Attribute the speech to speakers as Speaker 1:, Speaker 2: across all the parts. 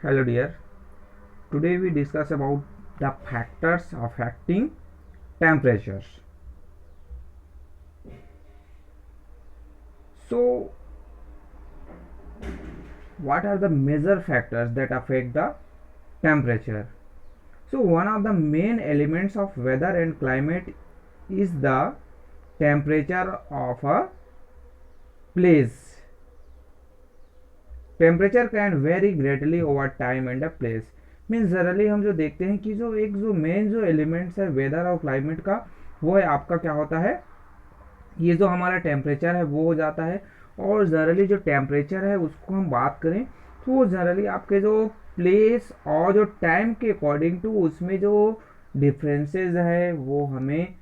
Speaker 1: Hello dear. Today we discuss about the factors affecting temperatures. So what are the major factors that affect the temperature? So one of the main elements of weather and climate is the temperature of a place. Temperature can very greatly over time and a place. Means generally हम जो देखते हैं कि जो एक जो main जो elements है वेदर और क्लाइमेट का, वो है आपका क्या होता है, ये जो हमारा टेम्परेचर है वो हो जाता है। और जनरली जो टेम्परेचर है उसको हम बात करें तो वो जनरली आपके जो प्लेस और जो टाइम के अकॉर्डिंग टू उसमें जो डिफरेंसेस है वो हमें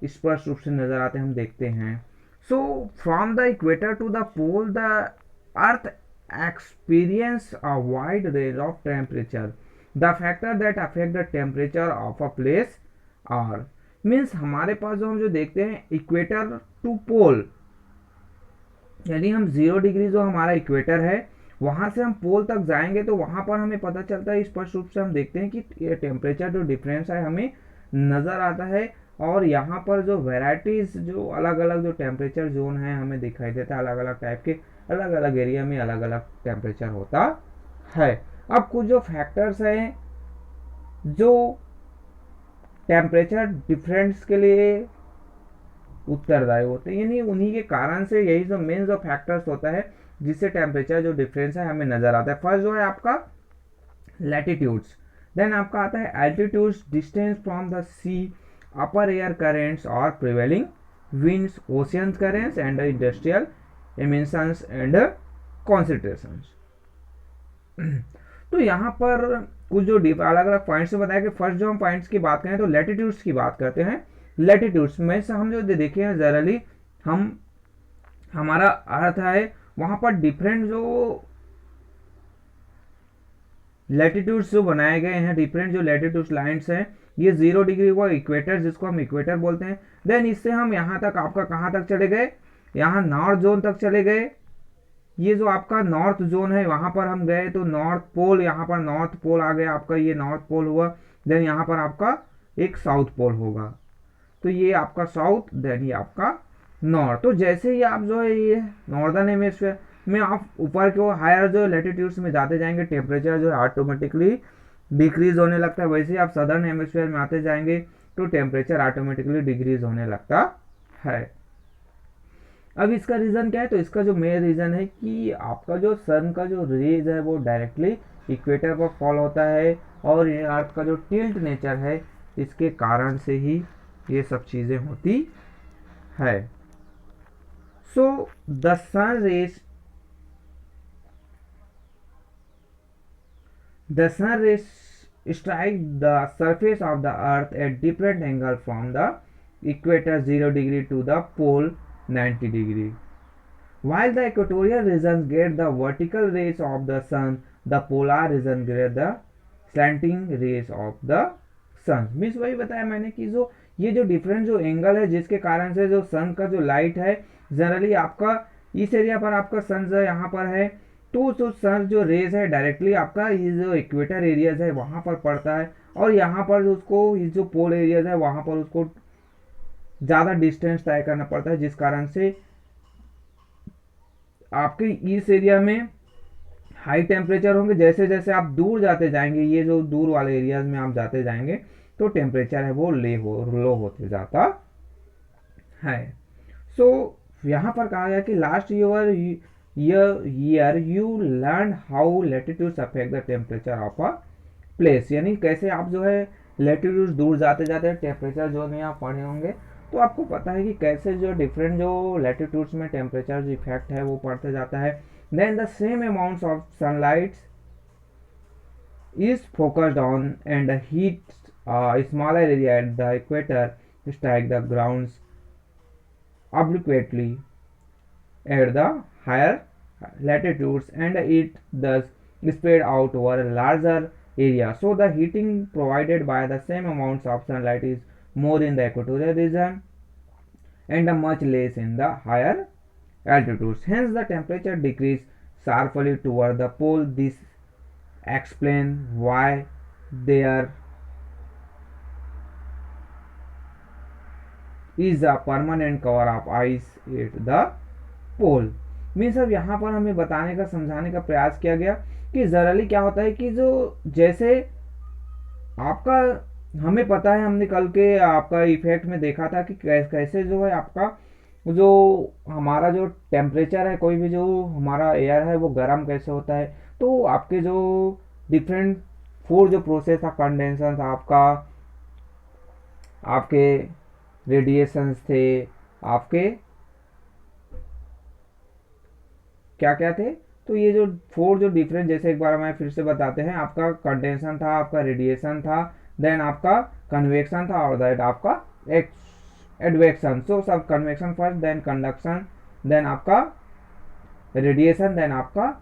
Speaker 1: स्पष्ट रूप से नजर आते हैं, हम देखते हैं। So from the equator to the pole the earth experience a wide range of temperature. The factor that affect the temperature of a place are means हमारे पास जो हम जो देखते हैं इक्वेटर टू पोल, यानी हम 0 डिग्री जो हमारा इक्वेटर है वहां से हम पोल तक जाएंगे तो वहां पर हमें पता चलता है, स्पष्ट रूप से हम देखते हैं कि ये टेम्परेचर जो डिफरेंस है हमें नज़र आता है। और यहाँ पर जो वेराइटीज जो अलग अलग जो टेम्परेचर जोन है हमें दिखाई देता है, अलग अलग टाइप के अलग अलग एरिया में अलग अलग टेम्परेचर होता है। अब कुछ जो फैक्टर्स हैं जो टेम्परेचर डिफरेंस के लिए उत्तरदायी होते हैं, यानी उन्हीं के कारण से यही जो मेन जो फैक्टर्स होता है जिससे टेम्परेचर जो डिफरेंस है हमें नजर आता है। फर्स्ट जो है आपका लैटिट्यूड्स, देन आपका आता है altitudes, distance from the sea, upper air currents और prevailing winds, ocean currents and industrial emissions and concentrations। तो यहाँ पर कुछ जो अलग अलग पॉइंट्स में बताया कि फर्स्ट जो हम पॉइंट्स की बात करें तो लैटिट्यूड्स की बात करते हैं। लैटिट्यूड्स में से हम जो देखें जनरली हम हमारा अर्थ है वहां पर डिफरेंट जो लैटिट्यूड्स जो बनाए गए हैं, डिफरेंट जो लैटिट्यूड्स लाइंस हैं, ये 0 डिग्री हुआ इक्वेटर जिसको हम इक्वेटर बोलते हैं। देन इससे हम यहाँ तक आपका कहाँ तक चले गए, यहाँ नॉर्थ जोन तक चले गए। ये जो आपका नॉर्थ जोन है वहां पर हम गए तो नॉर्थ पोल, यहाँ पर नॉर्थ पोल आ गया आपका, ये नॉर्थ पोल हुआ। देन यहाँ पर आपका एक साउथ पोल होगा, तो ये आपका साउथ, देन ये आपका नॉर्थ। तो जैसे ही आप जो है ये नॉर्दर्न हेमिस्फीयर में आप ऊपर के हायर जो लैटिट्यूड्स में जाते जाएंगे टेम्परेचर जो है ऑटोमेटिकली डिक्रीज होने लगता है। वैसे ही आप सदर्न हेमिस्फीयर में आते जाएंगे तो टेम्परेचर ऑटोमेटिकली डिक्रीज होने लगता है। अब इसका रीज़न क्या है, तो इसका जो मेन रीज़न है कि आपका जो सन का जो रेज है वो डायरेक्टली इक्वेटर पर फॉल होता है और ये अर्थ का जो टिल्ट नेचर है इसके कारण से ही ये सब चीज़ें होती है। So the sun rays strike the surface of the earth at different angle from the equator 0 degree to the pole 90 degree. While the equatorial regions get the vertical rays of the sun, the polar region get the slanting rays of the sun। Means वही बताया मैंने कि जो ये जो different जो angle है जिसके कारण से जो सन का जो लाइट है जनरली आपका इस एरिया पर आपका सन जो यहाँ पर है तो सन जो रेज है डायरेक्टली आपका ये जो इक्वेटर एरियाज है वहां पर पड़ता है और यहाँ पर उसको ये जो पोल एरियाज है वहां पर उसको ज़्यादा डिस्टेंस तय करना पड़ता है, जिस कारण से आपके इस एरिया में हाई टेम्परेचर होंगे। जैसे जैसे आप दूर जाते जाएंगे, ये जो दूर वाले एरियाज में आप जाते जाएंगे तो टेम्परेचर है वो लो होते जाता है। सो यहाँ पर कहा गया कि last year you learn how latitudes affect the temperature of a place, यानी कैसे आप जो है लैटिट्यूड्स दूर जाते जाते टेम्परेचर जो नहीं आप पढ़े होंगे तो आपको पता है कि कैसे जो डिफरेंट जो लैटिट्यूड्स में टेम्परेचर जो इफेक्ट है वो पड़ते जाता है। Then the same amounts of sunlight is focused on and heat smaller area at the equator strike the grounds obliquely at the higher latitudes and it thus spread out over a larger area. So the heating provided by the same amounts of sunlight is more in the equatorial region and much less in the higher altitudes. Hence the temperature decrease sharply toward the pole. This explain why there is a permanent cover of ice at the pole. Means अब यहाँ पर हमें बताने का समझाने का प्रयास किया गया कि जनरली क्या होता है कि जो जैसे आपका हमें पता है, हमने कल के आपका इफेक्ट में देखा था कि कैसे जो है आपका जो हमारा जो टेम्परेचर है, कोई भी जो हमारा एयर है वो गर्म कैसे होता है। तो आपके जो डिफरेंट फोर जो प्रोसेस था, कंडेंसेशन था आपका, आपके रेडिएशंस थे, आपके क्या क्या थे। तो ये जो फोर जो डिफरेंट, जैसे एक बार हमें फिर से बताते हैं, आपका कंडेंसेशन था, आपका रेडिएशन था, देन आपका कन्वेक्शन था, और दैट आपका एडवेक्शन। सो सब convection first, then conduction, then आपका रेडिएशन, देन आपका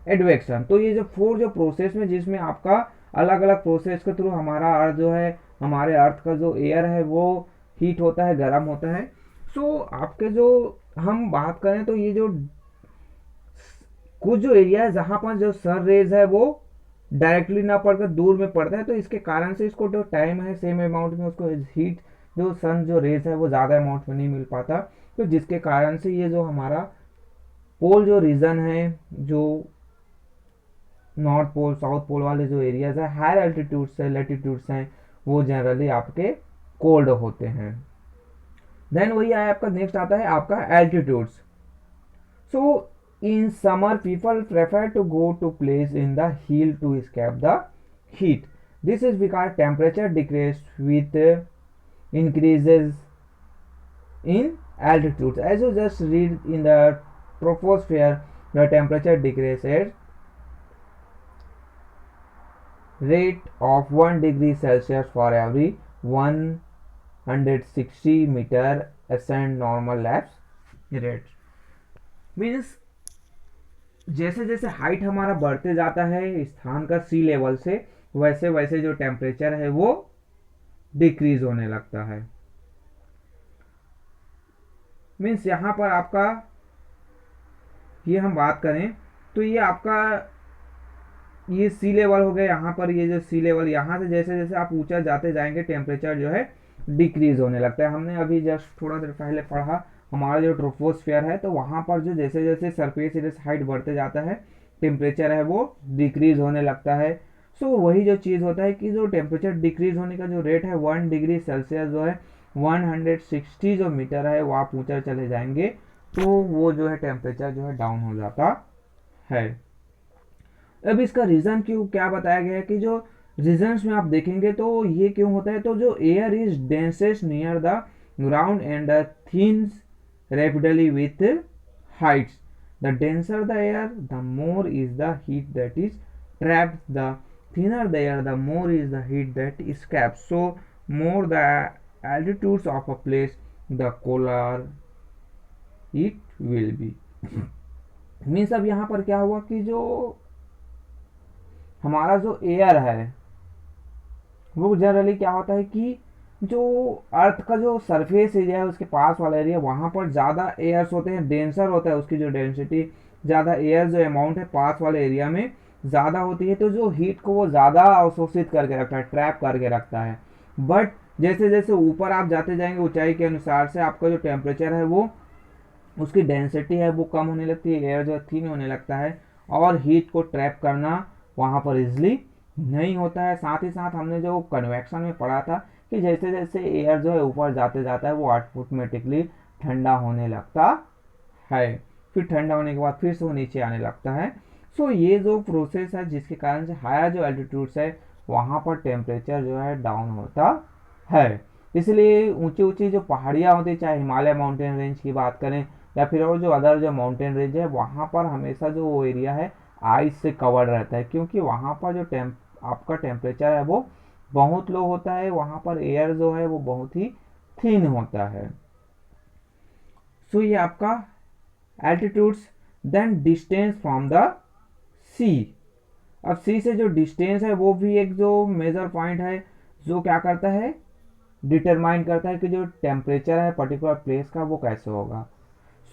Speaker 1: एडवेक्शन। तो ये जो फोर जो प्रोसेस में जिसमें आपका अलग अलग प्रोसेस के थ्रू हमारा अर्थ जो है, हमारे अर्थ का जो एयर है वो हीट होता है, गर्म होता है। सो आपके जो हम बात करें तो ये जो कुछ जो एरिया है जहां पर जो सन रेज है वो डायरेक्टली ना पड़कर दूर में पड़ता है, तो इसके कारण से इसको जो टाइम है सेम अमाउंट में उसको हीट जो सन जो रेज है वो ज़्यादा अमाउंट में नहीं मिल पाता। तो जिसके कारण से ये जो हमारा पोल जो रीजन है, जो नॉर्थ पोल साउथ पोल वाले जो एरियाज है, हायर एल्टीट्यूड्स है, लेटीट्यूड्स हैं, वो जनरली आपके कोल्ड होते हैं। देन वही आया आपका, नेक्स्ट आता है आपका altitudes. So in summer people prefer to go to place in the hill to escape the heat. This is because temperature decreases with increases in altitude. As you just read in the troposphere, the temperature decreases at rate of 1 degree Celsius for every 160 meter ascent normal lapse rate. Means जैसे जैसे height हमारा बढ़ते जाता है स्थान का सी level से, वैसे वैसे जो टेम्परेचर है वो डिक्रीज होने लगता है। मीन्स यहाँ पर आपका ये हम बात करें तो ये आपका ये सी लेवल हो गया। यहाँ पर ये जो सी लेवल, यहाँ से जैसे जैसे आप ऊंचा जाते जाएंगे टेम्परेचर जो है डिक्रीज होने लगता है। हमने अभी जस्ट थोड़ा देर पहले पढ़ा, हमारा जो ट्रोपोस्फियर है तो वहाँ पर जो जैसे जैसे सरफेस एरिया हाइट बढ़ते जाता है टेम्परेचर है वो डिक्रीज होने लगता है। सो वही जो चीज़ होता है कि जो टेम्परेचर डिक्रीज होने का जो रेट है 1 डिग्री सेल्सियस जो है 160 जो मीटर है वो आप ऊंचा चले जाएंगे तो वो जो है टेम्परेचर जो है डाउन हो जाता है। अब इसका रीज़न क्यों क्या बताया गया है कि जो रीजन्स में आप देखेंगे तो ये क्यों होता है, तो जो air is densest near the ground and thins rapidly with heights. The denser the air, the more is the heat that is trapped. The thinner the air, the more is the heat that escapes. So more the altitudes of a place, the colder it will be. Means अब यहाँ पर क्या हुआ कि जो हमारा जो air है वो जनरली क्या होता है कि जो अर्थ का जो सरफेस एरिया है उसके पास वाला एरिया वहाँ पर ज़्यादा एयर्स होते हैं, डेंसर होता है उसकी जो डेंसिटी, ज़्यादा एयर जो अमाउंट है पास वाले एरिया में ज़्यादा होती है, तो जो हीट को वो ज़्यादा अवशोषित करके रखता है, ट्रैप करके रखता है। बट जैसे जैसे ऊपर आप जाते जाएंगे ऊंचाई के अनुसार से आपका जो टेम्परेचर है वो उसकी डेंसिटी है वो कम होने लगती है, एयर जो थिन होने लगता है और हीट को ट्रैप करना वहाँ पर इजली नहीं होता है। साथ ही साथ हमने जो कन्वेक्शन में पढ़ा था कि जैसे जैसे एयर जो है ऊपर जाते जाता है वो ऑटोमेटिकली ठंडा होने लगता है, फिर ठंडा होने के बाद फिर से वो नीचे आने लगता है। सो ये जो प्रोसेस है जिसके कारण से हायर जो एल्टीट्यूड्स है वहाँ पर टेम्परेचर जो है डाउन होता है। इसलिए ऊंची ऊंची जो पहाड़ियाँ होती है, चाहे हिमालय माउंटेन रेंज की बात करें या फिर और जो अदर जो माउंटेन रेंज है, वहाँ पर हमेशा जो वो एरिया है आइस से कवर्ड रहता है, क्योंकि वहाँ पर जो आपका टेम्परेचर है वो बहुत लो होता है, वहाँ पर एयर जो है वो बहुत ही थिन होता है। सो ये आपका altitudes. Then distance from the sea. अब सी से जो डिस्टेंस है वो भी एक जो मेजर पॉइंट है जो क्या करता है, डिटरमाइन करता है कि जो टेम्परेचर है पर्टिकुलर प्लेस का वो कैसे होगा।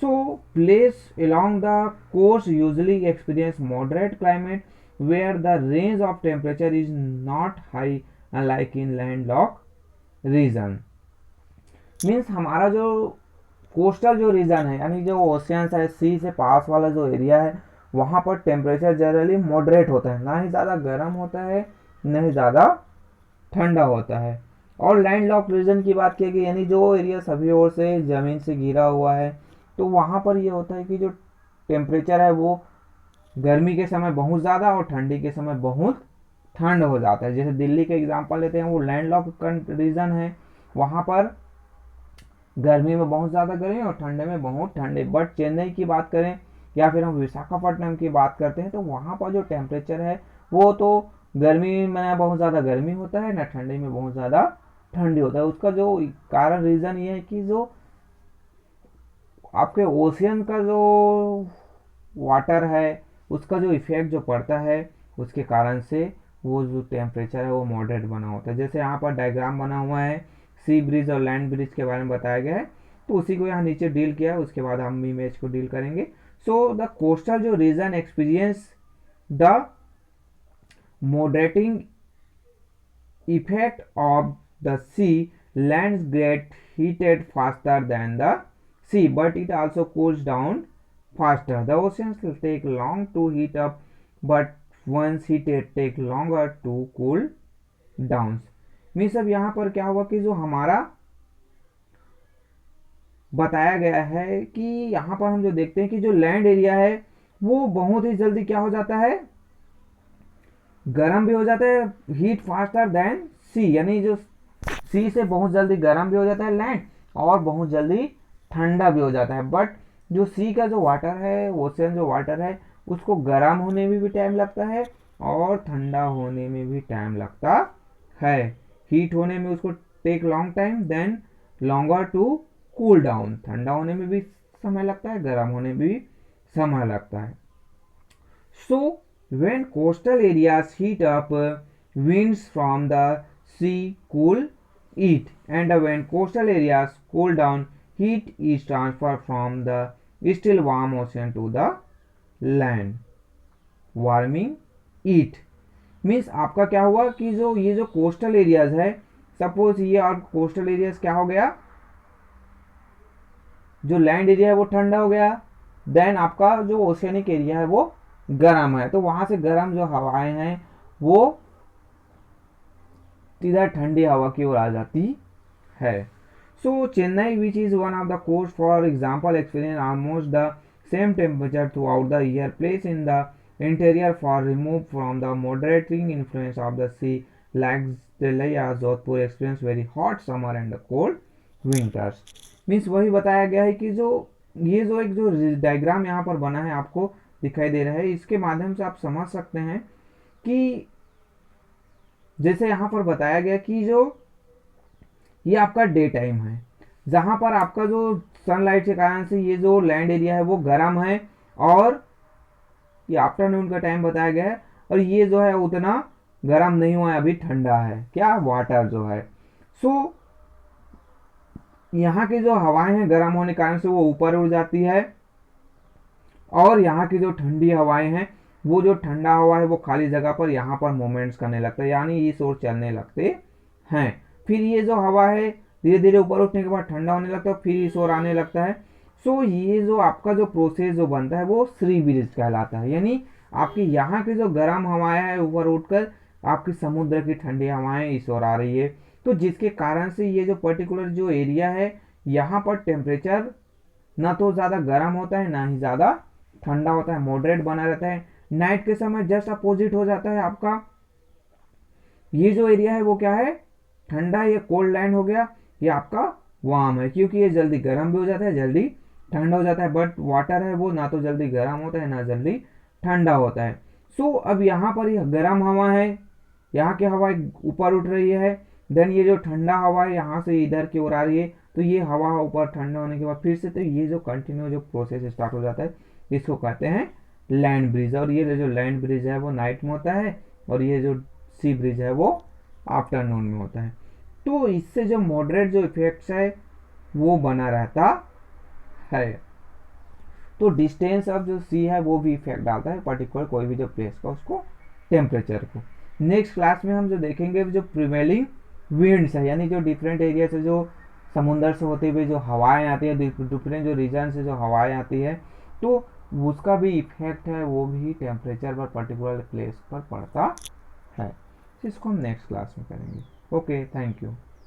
Speaker 1: So place along the coast usually experience moderate climate where the range of temperature is not high unlike in land lock region. Means हमारा जो कोस्टल जो रीजन है यानी जो ओशियंस है, सी से पास वाला जो एरिया है, वहाँ पर टेम्परेचर जनरली मॉडरेट होता है, ना ही ज़्यादा गर्म होता है ना ही ज़्यादा ठंडा होता है। और लैंड लॉक रीजन की बात की गई यानी जो एरिया सभी ओर से ज़मीन से घिरा हुआ है, तो वहाँ पर ये होता है कि जो टेम्परेचर है वो गर्मी के समय बहुत ज़्यादा और ठंडी के समय बहुत ठंड हो जाता है। जैसे दिल्ली का एग्जांपल लेते हैं, वो लैंड लॉक रीजन है, वहाँ पर गर्मी में बहुत ज़्यादा गर्मी और ठंडे में बहुत ठंडे। बट चेन्नई की बात करें या फिर हम विशाखापट्टनम की बात करते हैं, तो वहाँ पर जो टेम्परेचर है वो तो गर्मी में बहुत ज़्यादा गर्मी होता है, ना ठंडी में बहुत ज़्यादा ठंडी होता है। उसका जो कारण रीज़न ये है कि जो आपके ओशियन का जो वाटर है उसका जो इफेक्ट जो पड़ता है उसके कारण से वो जो टेम्परेचर है वो मॉडरेट बना होता है। जैसे यहाँ पर डायग्राम बना हुआ है, सी ब्रिज और लैंड ब्रिज के बारे में बताया गया है, तो उसी को यहाँ नीचे डील किया है, उसके बाद हम इमेज को डील करेंगे। सो द कोस्टल जो region experience the moderating effect of the sea. Lands get heated faster than the sea, but it also cools down faster. The oceans will take long to heat up, but once heated take longer to cool down. Means अब यहाँ पर क्या हुआ कि जो हमारा बताया गया है कि यहाँ पर हम जो देखते हैं कि जो लैंड एरिया है वो बहुत ही जल्दी क्या हो जाता है, गर्म भी हो जाता है, हीट फास्टर देन सी, यानी जो सी से बहुत जल्दी गर्म भी हो जाता है लैंड और बहुत जल्दी ठंडा भी हो जाता है। बट जो सी का जो वाटर है, ओशन जो वाटर है, उसको गर्म होने में भी टाइम लगता है और ठंडा होने में भी टाइम लगता है। हीट होने में उसको take long time, then longer to cool down, ठंडा होने में भी समय लगता है, गर्म होने में भी समय लगता है। सो when coastal areas heat up, winds from the sea cool it, and when coastal areas cool down, heat is transferred from the still warm ocean to the land, warming it. Means आपका क्या हुआ कि जो ये जो coastal areas है, suppose ये और कोस्टल एरियाज क्या हो गया, जो लैंड एरिया है वो ठंडा हो गया, देन आपका जो ओशियनिक एरिया है वो गर्म है, तो वहां से गर्म जो हवाएं हैं वो सीधा ठंडी हवा की ओर आ जाती है। So Chennai which is one of the coast for example experience almost the same temperature throughout the year, place in the interior for remove from the moderating influence of the sea, like Delhi या Jodhpur experience very hot summer and cold winters. Means वही बताया गया है कि जो ये जो एक जो डायग्राम यहाँ पर बना है आपको दिखाई दे रहा है, इसके माध्यम से आप समझ सकते हैं कि जैसे यहाँ पर बताया गया कि जो ये आपका डे टाइम है, जहाँ पर आपका जो सनलाइट के कारण से ये जो लैंड एरिया है वो गर्म है, और ये आफ्टरनून का टाइम बताया गया है, और ये जो है उतना गर्म नहीं हुआ है, अभी ठंडा है, क्या वाटर जो है। सो यहाँ की जो हवाएं हैं गर्म होने के कारण से वो ऊपर उड़ जाती है, और यहाँ की जो ठंडी हवाएं हैं वो जो ठंडा हवा है वो खाली जगह पर यहाँ पर मूवमेंट्स करने लगता है, यानी इस ओर चलने लगते हैं। फिर ये जो हवा है धीरे धीरे ऊपर उठने के बाद ठंडा होने लगता है, फिर इस ओर आने लगता है। सो ये जो आपका जो प्रोसेस जो बनता है वो सी ब्रिज कहलाता है, यानी आपकी यहाँ की जो गर्म हवाएं हैं ऊपर उठकर आपकी समुद्र की ठंडी हवाएं इस ओर आ रही है, तो जिसके कारण से ये जो पर्टिकुलर जो एरिया है यहाँ पर टेम्परेचर ना तो ज़्यादा गर्म होता है ना ही ज़्यादा ठंडा होता है, मॉडरेट बना रहता है। नाइट के समय जस्ट अपोजिट हो जाता है आपका, ये जो एरिया है वो क्या है, ठंडा, ये कोल्ड लैंड हो गया, ये आपका वार्म है, क्योंकि ये जल्दी गर्म भी हो जाता है जल्दी ठंडा हो जाता है। बट वाटर है वो ना तो जल्दी गर्म होता है ना जल्दी ठंडा होता है। सो अब यहाँ पर ये गर्म हवा है, यहाँ की हवा ऊपर उठ रही है, देन ये जो ठंडा हवा है यहाँ से इधर की ओर आ रही है, तो ये हवा ऊपर ठंडा होने के बाद फिर से तो ये जो कंटिन्यू जो प्रोसेस स्टार्ट हो जाता है इसको कहते हैं लैंड ब्रिज। और ये जो लैंड ब्रिज है वो नाइट में होता है, और ये जो सी ब्रिज है वो आफ्टरनून में होता है। तो इससे जो मॉडरेट जो इफेक्ट्स है वो बना रहता है। तो डिस्टेंस ऑफ जो सी है वो भी इफेक्ट डालता है, पर्टिकुलर कोई भी जो प्लेस का उसको टेम्परेचर को। नेक्स्ट क्लास में हम जो देखेंगे जो प्रिवेलिंग विंड्स है, यानी जो डिफरेंट एरिया से जो समुंदर से होते हुए जो हवाएं आती है, डिफरेंट जो रीजन से जो हवाएं आती है, तो उसका भी इफेक्ट है वो भी टेम्परेचर पर पर्टिकुलर प्लेस पर पड़ता है। इसको हम नेक्स्ट क्लास में करेंगे। Okay, thank you.